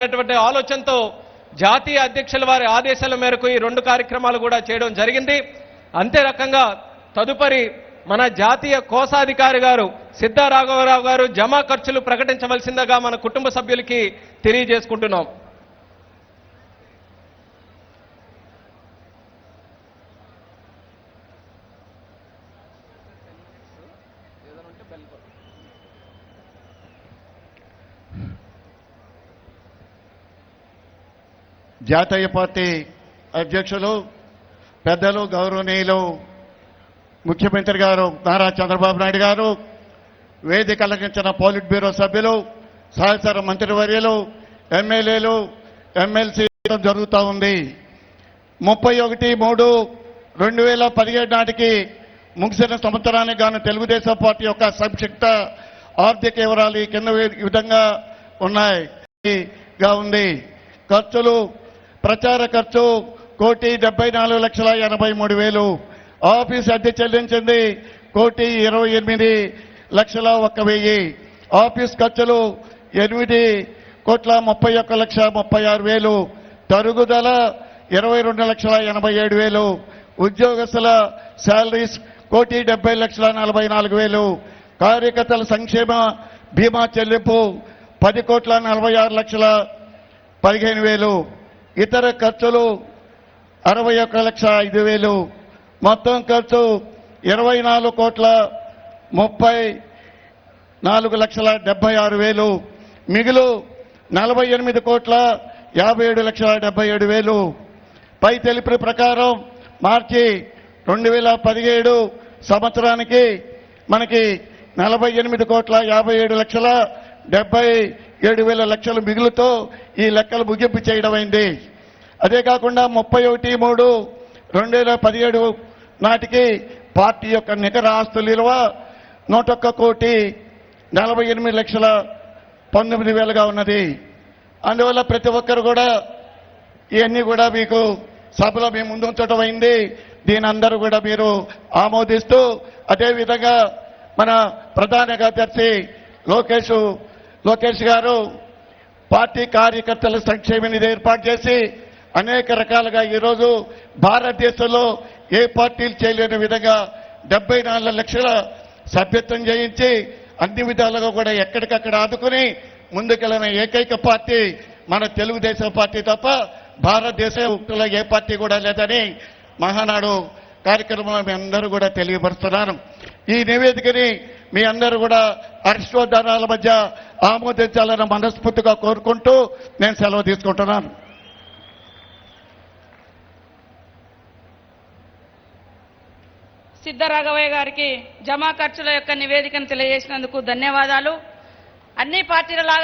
ఆలోచనతో జాతీయ అధ్యక్షుల వారి ఆదేశాల మేరకు ఈ రెండు కార్యక్రమాలు కూడా చేయడం జరిగింది. అంతే రకంగా తదుపరి మన జాతీయ కోశాధికారి గారు సిద్ధా రాఘవరావు గారు జమా ఖర్చులు ప్రకటించవలసిందిగా మన కుటుంబ సభ్యులకి తెలియజేసుకుంటున్నాం. జాతీయ పార్టీ అధ్యక్షులు పెద్దలు గౌరవనీయులు ముఖ్యమంత్రి గారు నారా చంద్రబాబు నాయుడు గారు, వేదిక అలంకరించిన పోలిట్ బ్యూరో సభ్యులు, సహచర మంత్రివర్యులు, ఎమ్మెల్యేలు, ఎమ్మెల్సీ జరుగుతూ ఉంది. 31/3/2017 నాటికి ముగిసిన సంవత్సరానికి గాను తెలుగుదేశం పార్టీ యొక్క సంక్షిప్త ఆర్థిక వివరాలు ఈ కింద విధంగా ఉంది. ఖర్చులు: ప్రచార ఖర్చు 1,74,83,000. ఆఫీస్ అద్దె చెల్లించింది 1,28,01,000. ఆఫీస్ ఖర్చులు 8,31,36,000. తరుగుదల 22,87,000. ఉద్యోగస్తుల శాలరీస్ 1,70,44,000. కార్యకర్తల సంక్షేమ బీమా చెల్లింపు 10,46,15,000. ఇతర ఖర్చులు 61,05,000. మొత్తం ఖర్చు 24,34,76,000. మిగులు 48,57,77,000. పై తెలిపిన ప్రకారం మార్చి 2017 సంవత్సరానికి మనకి 48,57,77,000 మిగులుతో ఈ లెక్కలు ముగింపు చేయడం అయింది. అదే కాకుండా 31/3/2017 నాటికి పార్టీ యొక్క నికర ఆస్తుల విలువ 1,48,48,19,000గా ఉన్నది. అందువల్ల ప్రతి ఒక్కరు కూడా ఇవన్నీ కూడా మీకు సభలో మేము ముందు ఉంచడం అయింది. దీని అందరూ కూడా మీరు ఆమోదిస్తూ, అదేవిధంగా మన ప్రధాన కార్యదర్శి లోకేష్ గారు పార్టీ కార్యకర్తల సంక్షేమ నిధి ఏర్పాటు చేసి అనేక రకాలుగా ఈరోజు భారతదేశంలో ఏ పార్టీలు చేయలేని విధంగా 74 లక్షల సభ్యత్వం చేయించి అన్ని విధాలుగా కూడా ఎక్కడికక్కడ ఆదుకుని ముందుకెళ్ళిన ఏకైక పార్టీ మన తెలుగుదేశం పార్టీ తప్ప భారతదేశంలో ఏ పార్టీ కూడా లేదని మహానాడు కార్యక్రమంలో మీ అందరూ కూడా తెలియపరుస్తున్నాను. ఈ నివేదికని మీ అందరూ కూడా హర్షోద్గారాల మధ్య ఆమోదించాలని మనస్ఫూర్తిగా కోరుకుంటూ నేను సెలవు తీసుకుంటున్నాను. సిద్ధ రాఘవయ్య గారికి జమా ఖర్చుల యొక్క నివేదికను తెలియజేసినందుకు ధన్యవాదాలు. అన్ని పార్టీల లాగా